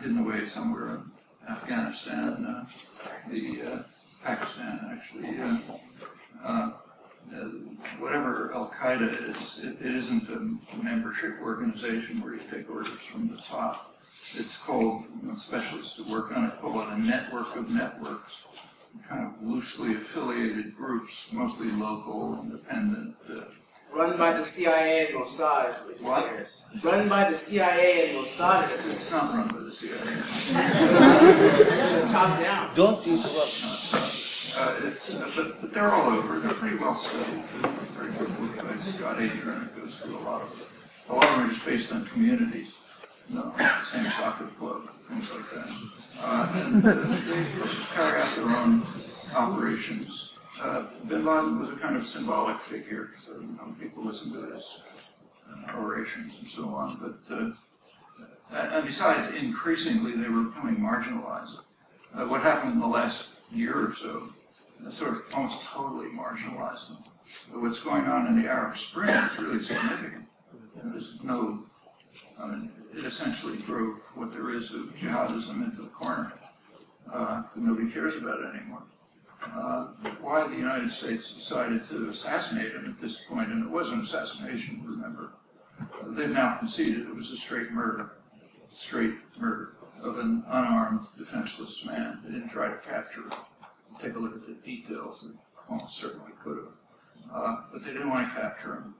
hidden away somewhere in Afghanistan, Pakistan actually. Whatever Al-Qaeda is, it isn't a membership organization where you take orders from the top. It's called, specialists who work on it call it a network of networks, kind of loosely affiliated groups, mostly local, independent. Run by the CIA and Mossad. What? Run by the CIA and Mossad. It's not run by the CIA. Top down. Don't interrupt. But they're all over. They're pretty well studied. Very good book by Scott Adrian. It goes through a lot of them are just based on communities. The same soccer club, things like that. And they carry out their own operations. Bin Laden was a kind of symbolic figure, so people listen to his orations and so on. But and besides, increasingly they were becoming marginalized. What happened in the last year or so sort of almost totally marginalized them. But what's going on in the Arab Spring is really significant. And there's no, it essentially drove what there is of jihadism into the corner. Nobody cares about it anymore. Why the United States decided to assassinate him at this point, and it was an assassination, remember. They've now conceded it was a straight murder of an unarmed, defenseless man. They didn't try to capture him. Take a look at the details. They almost certainly could have. But they didn't want to capture him.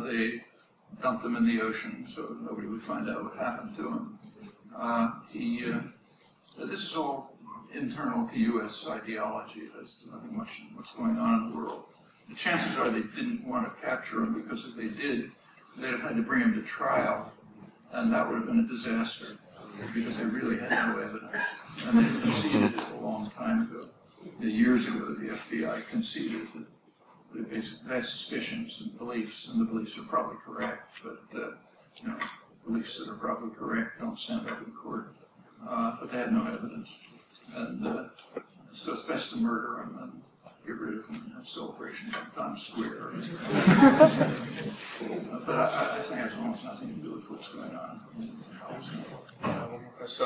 They dumped him in the ocean so nobody would find out what happened to him. This is all internal to U.S. ideology. There's nothing much what's going on in the world. The chances are they didn't want to capture him because if they did, they'd have had to bring him to trial, and that would have been a disaster because they really had no evidence. And they conceded it a long time ago. Years ago, the FBI conceded that they had suspicions and the beliefs are probably correct, but beliefs that are probably correct don't stand up in court. But they had no evidence. And so it's best to murder him and get rid of him and have celebrations on Times Square. But I think it has almost nothing to do with what's going on. So